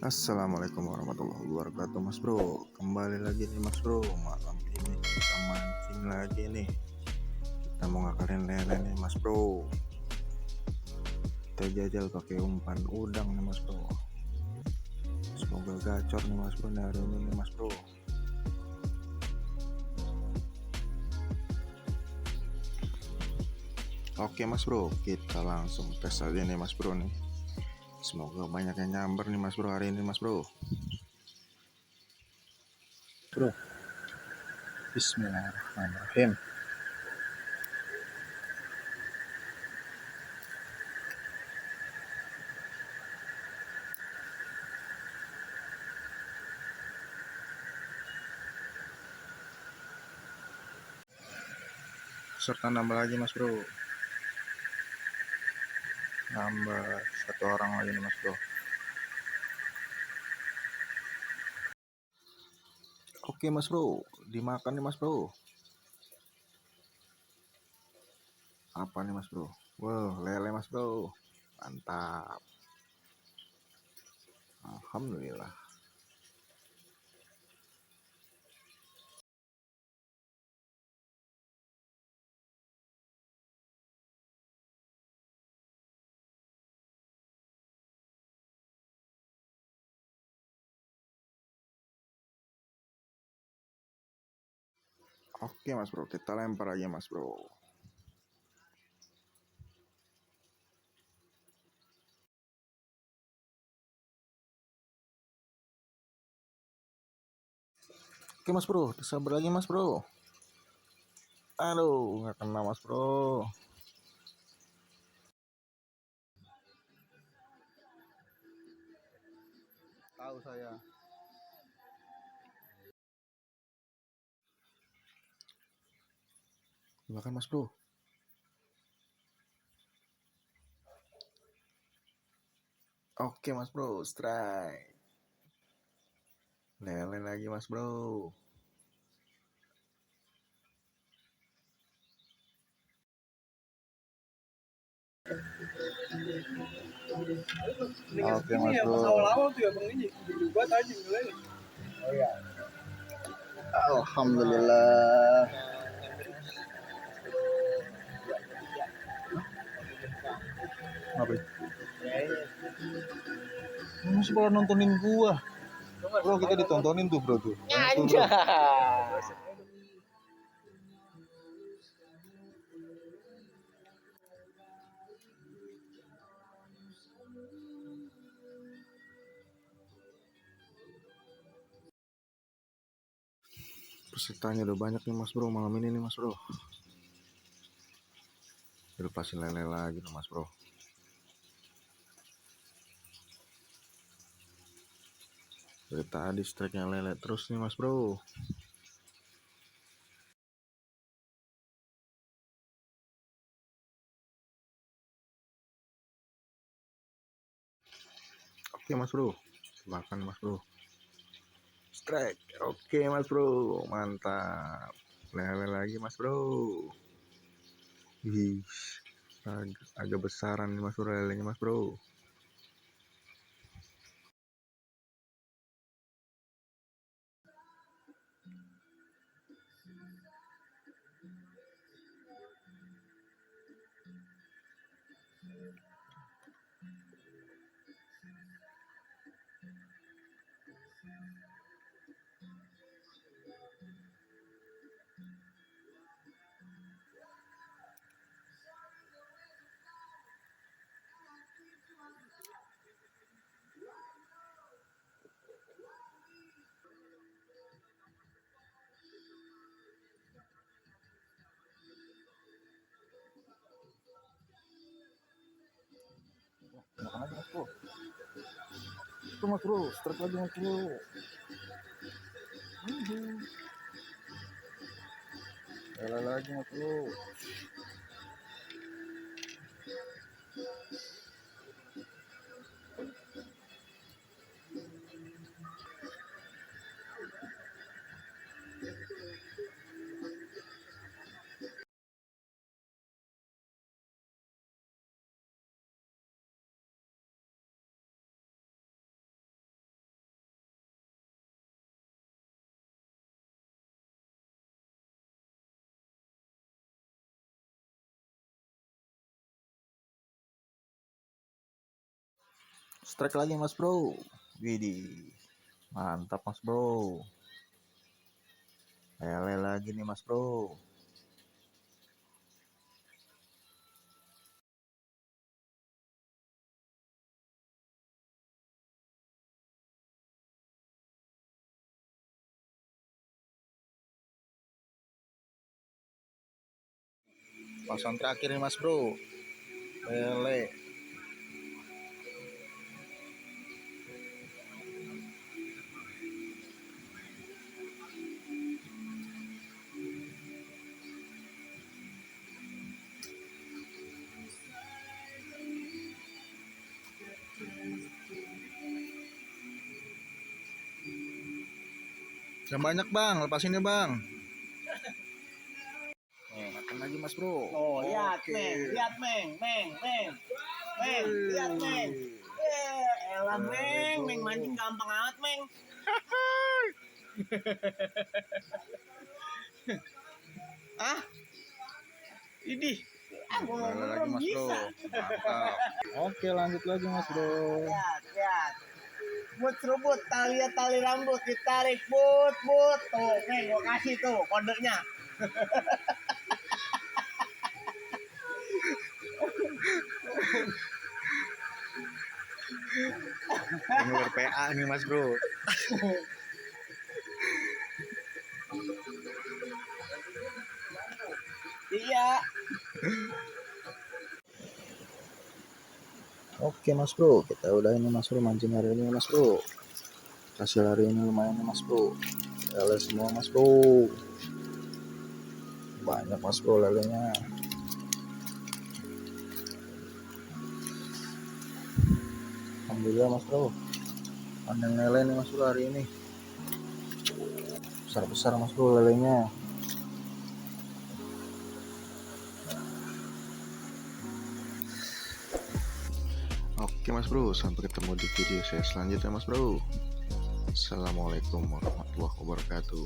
Assalamualaikum warahmatullahi wabarakatuh, Mas Bro. Kembali lagi nih Mas Bro. Malam ini kita mancing lagi nih. Kita mau ngakalin lele nih Mas Bro. Kita jajal pakai umpan udang nih Mas Bro. Semoga gacor nih Mas Bro hari ini nih Mas Bro. Oke Mas Bro, kita langsung tes aja nih Mas Bro nih. Semoga banyak yang nyamber nih Mas Bro hari ini Mas Bro. Bro, Bismillahirrahmanirrahim. Serta nambah lagi Mas Bro. Nambah satu orang lagi nih Mas Bro. Oke Mas Bro, dimakan nih Mas Bro. Apa nih Mas Bro? Wow, lele Mas Bro. Mantap. Alhamdulillah. Oke Mas Bro, kita lempar aja Mas Bro. Oke Mas Bro, disabar lagi Mas Bro. Aduh, nggak kena Mas Bro. Tahu saya. Makan Mas Bro. Oke Mas Bro, strike. Lele lagi Mas Bro. Oke Mas Bro. Awal-awal tuh ya Bang ini berubah aja mulai. Oh iya. Alhamdulillah. Apa? Masih pada nontonin gua. Bro, kita ditontonin tuh bro tuh. Anjay. Pesertanya udah banyak nih Mas Bro malam ini nih Mas Bro. Dilepasin lele lagi tuh Mas Bro. Dari tadi strike-nya lele terus nih Mas Bro. Oke Mas Bro, makan Mas Bro. Strike. Oke Mas Bro, mantap. Lele lagi Mas Bro. Wih, agak besaran nih Mas Bro lelenya Mas Bro. Makan aja Mas Bro. Itu Mas Bro, strike lagi Mas Bro. Lele lagi Mas Bro. Strike lagi mas bro. Widih, mantap mas bro. Lele lagi nih mas bro. Pasang terakhir nih mas bro. Lele. Yang banyak bang, lepasin ya bang. Makan lagi mas bro. Oh, lihat, Oke. lihat, Meng, lihat, Meng. Elah, Meng mancing gampang amat, Meng. Ah, ini, Lele lagi mas bro. Mantap. Oke lanjut lagi mas bro. lihat. But seruput, tali rambut ditarik, but. Tuh, Meng, gua kasih tuh kodenya. Ini PA nih mas bro. Iya. Oke mas bro, kita udah ini mas bro mancing hari ini mas bro. Hasil hari ini lumayan nih mas bro. Lele semua mas bro. Banyak mas bro lelenya. Alhamdulillah mas bro. Pandang lele nih mas bro hari ini. Besar mas bro lelenya. Oke mas bro, sampai ketemu di video saya selanjutnya mas bro. Assalamualaikum warahmatullahi wabarakatuh.